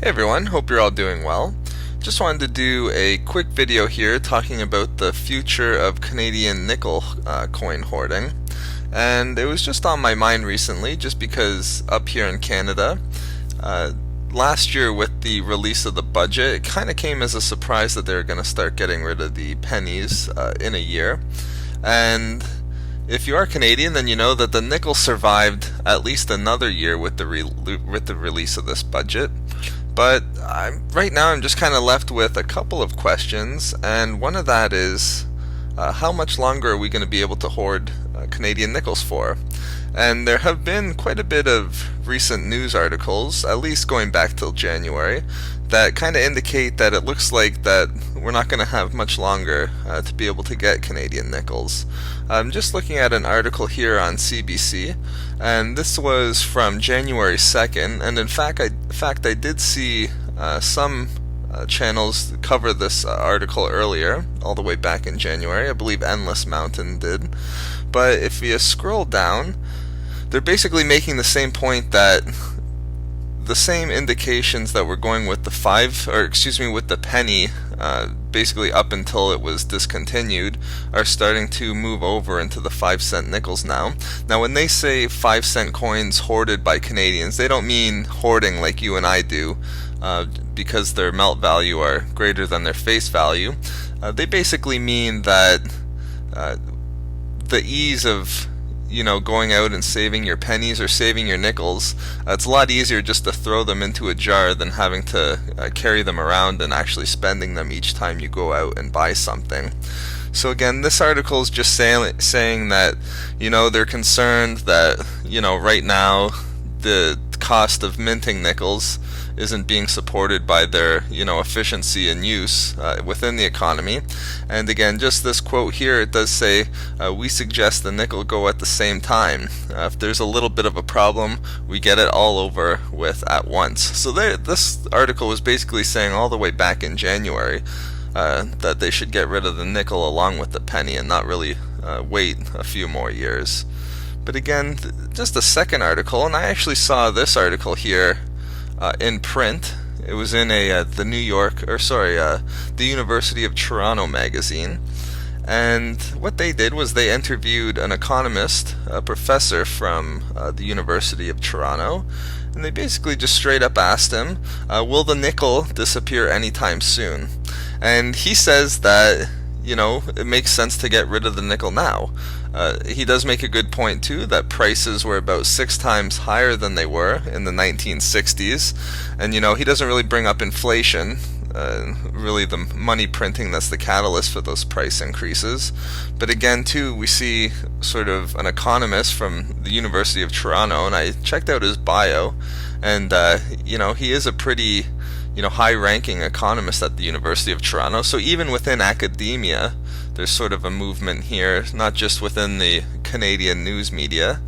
Hey everyone, hope you're all doing well. Just wanted to do a quick video here talking about the future of Canadian nickel coin hoarding. And it was just on my mind recently just because up here in Canada, last year with the release of the budget, it kind of came as a surprise that they were going to start getting rid of the pennies in a year. And if you are Canadian, then you know that the nickel survived at least another year with the release of this budget. But right now I'm just kind of left with a couple of questions, and one of that is how much longer are we going to be able to hoard Canadian nickels for? And there have been quite a bit of recent news articles, at least going back till January, that kind of indicate that it looks like that we're not going to have much longer to be able to get Canadian nickels. I'm just looking at an article here on CBC, and this was from January 2nd, and in fact I did see some channels cover this article earlier, all the way back in January. I believe Endless Mountain did. But if you scroll down, they're basically making the same point, that the same indications that we're going with with the penny, basically up until it was discontinued, are starting to move over into the 5-cent nickels now. Now, when they say 5-cent coins hoarded by Canadians, they don't mean hoarding like you and I do, because their melt value are greater than their face value. They basically mean that the ease of going out and saving your pennies or saving your nickels, it's a lot easier just to throw them into a jar than having to carry them around and actually spending them each time you go out and buy something. So again, this article is just saying that they're concerned that right now the cost of minting nickels isn't being supported by their efficiency and use within the economy. And again, just this quote here, it does say, we suggest the nickel go at the same time. If there's a little bit of a problem, we get it all over with at once. So this article was basically saying all the way back in January that they should get rid of the nickel along with the penny and not really wait a few more years. But again, just a second article, and I actually saw this article here in print. It was in the University of Toronto magazine, and what they did was they interviewed an economist, a professor from the University of Toronto, and they basically just straight up asked him, will the nickel disappear anytime soon? And he says that it makes sense to get rid of the nickel now. He does make a good point too, that prices were about 6 times higher than they were in the 1960s, and he doesn't really bring up inflation, really the money printing that's the catalyst for those price increases. But again too, we see sort of an economist from the University of Toronto, and I checked out his bio, and he is a pretty high-ranking economist at the University of Toronto. So even within academia, there's sort of a movement here, not just within the Canadian news media,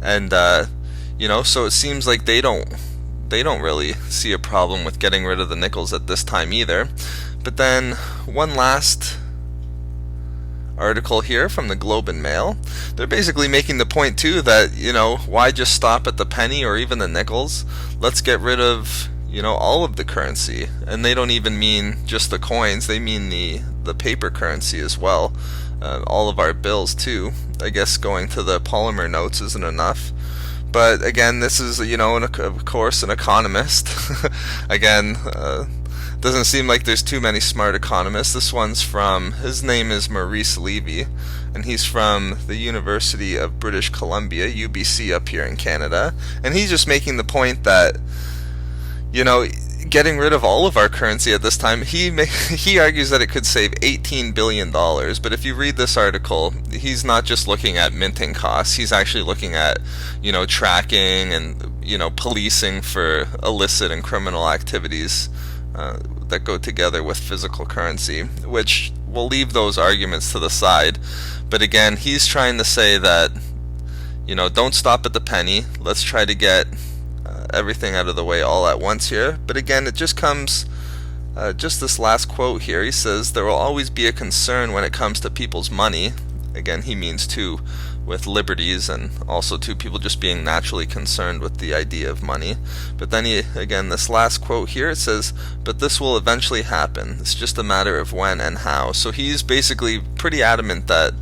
and so it seems like they don't really see a problem with getting rid of the nickels at this time either. But then one last article here from the Globe and Mail, they're basically making the point too that why just stop at the penny or even the nickels? Let's get rid of all of the currency. And they don't even mean just the coins, they mean the paper currency as well, all of our bills too. I guess going to the polymer notes isn't enough. But again, this is of course an economist. Again, doesn't seem like there's too many smart economists. This one's his name is Maurice Levy, and he's from the University of British Columbia, UBC, up here in Canada. And he's just making the point that getting rid of all of our currency at this time, he argues that it could save $18 billion. But if you read this article, he's not just looking at minting costs, he's actually looking at tracking and policing for illicit and criminal activities that go together with physical currency, which we'll leave those arguments to the side. But again, he's trying to say that don't stop at the penny, let's try to get everything out of the way all at once here. But again, it just comes, just this last quote here, he says, there will always be a concern when it comes to people's money. Again, he means to with liberties, and also to people just being naturally concerned with the idea of money. But then again, this last quote here, it says, "But this will eventually happen. It's just a matter of when and how." So he's basically pretty adamant that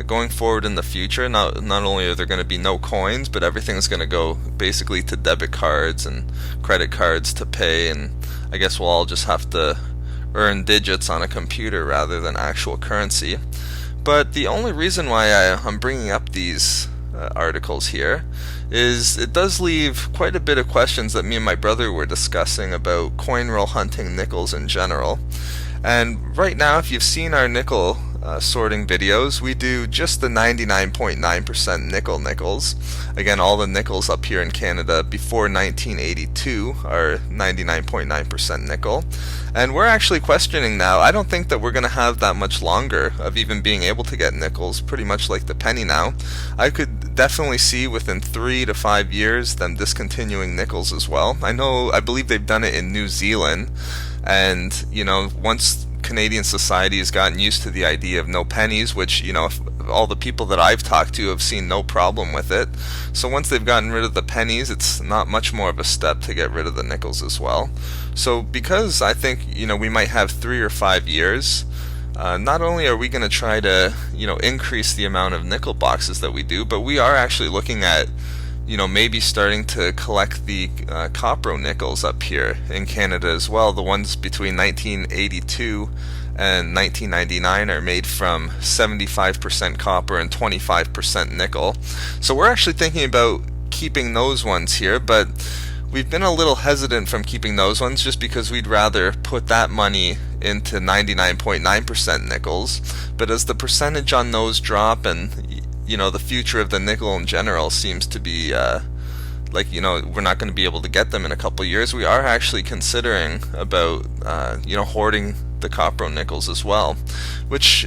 going forward in the future, not only are there going to be no coins, but everything's going to go basically to debit cards and credit cards to pay, and I guess we'll all just have to earn digits on a computer rather than actual currency. But the only reason why I'm bringing up these articles here is it does leave quite a bit of questions that me and my brother were discussing about coin roll hunting nickels in general. And right now, if you've seen our nickel sorting videos, we do just the 99.9% nickel nickels. Again, all the nickels up here in Canada before 1982 are 99.9% nickel. And we're actually questioning now, I don't think that we're going to have that much longer of even being able to get nickels, pretty much like the penny now. I could definitely see within 3 to 5 years them discontinuing nickels as well. I believe they've done it in New Zealand, and once Canadian society has gotten used to the idea of no pennies, which all the people that I've talked to have seen no problem with it. So once they've gotten rid of the pennies, it's not much more of a step to get rid of the nickels as well. So because I think we might have 3 or 5 years, not only are we going to try to increase the amount of nickel boxes that we do, but we are actually looking at maybe starting to collect the copro nickels up here in Canada as well. The ones between 1982 and 1999 are made from 75% copper and 25% nickel. So we're actually thinking about keeping those ones here, but we've been a little hesitant from keeping those ones just because we'd rather put that money into 99.9% nickels. But as the percentage on those drop, and the future of the nickel in general seems to be we're not going to be able to get them in a couple years, we are actually considering about hoarding the copro nickels as well, which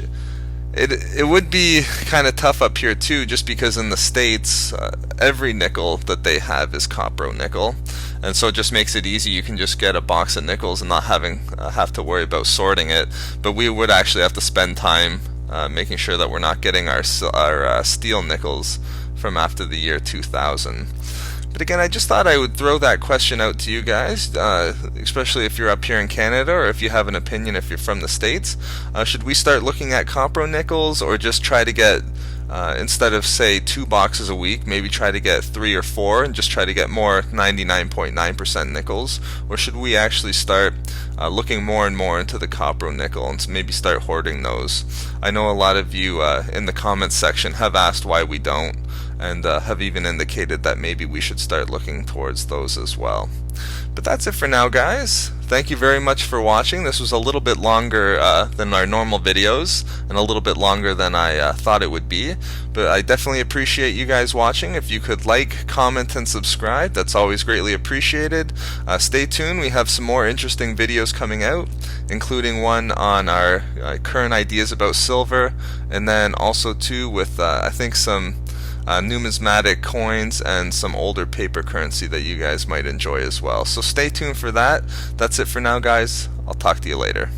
it would be kind of tough up here too, just because in the States every nickel that they have is copro nickel, and so it just makes it easy. You can just get a box of nickels and not have to worry about sorting it. But we would actually have to spend time making sure that we're not getting our steel nickels from after the year 2000. But again, I just thought I would throw that question out to you guys, especially if you're up here in Canada, or if you have an opinion if you're from the States. Should we start looking at copro nickels, or just try to get, instead of say 2 boxes a week, maybe try to get 3 or 4 and just try to get more 99.9% nickels? Or should we actually start looking more and more into the copro nickel and maybe start hoarding those? I know a lot of you in the comments section have asked why we don't, and have even indicated that maybe we should start looking towards those as well. But that's it for now, guys. Thank you very much for watching. This was a little bit longer than our normal videos, and a little bit longer than I thought it would be, but I definitely appreciate you guys watching. If you could like, comment, and subscribe, that's always greatly appreciated. Stay tuned, we have some more interesting videos coming out, including one on our current ideas about silver, and then also too with I think some numismatic coins and some older paper currency that you guys might enjoy as well. So stay tuned for that. That's it for now, guys. I'll talk to you later.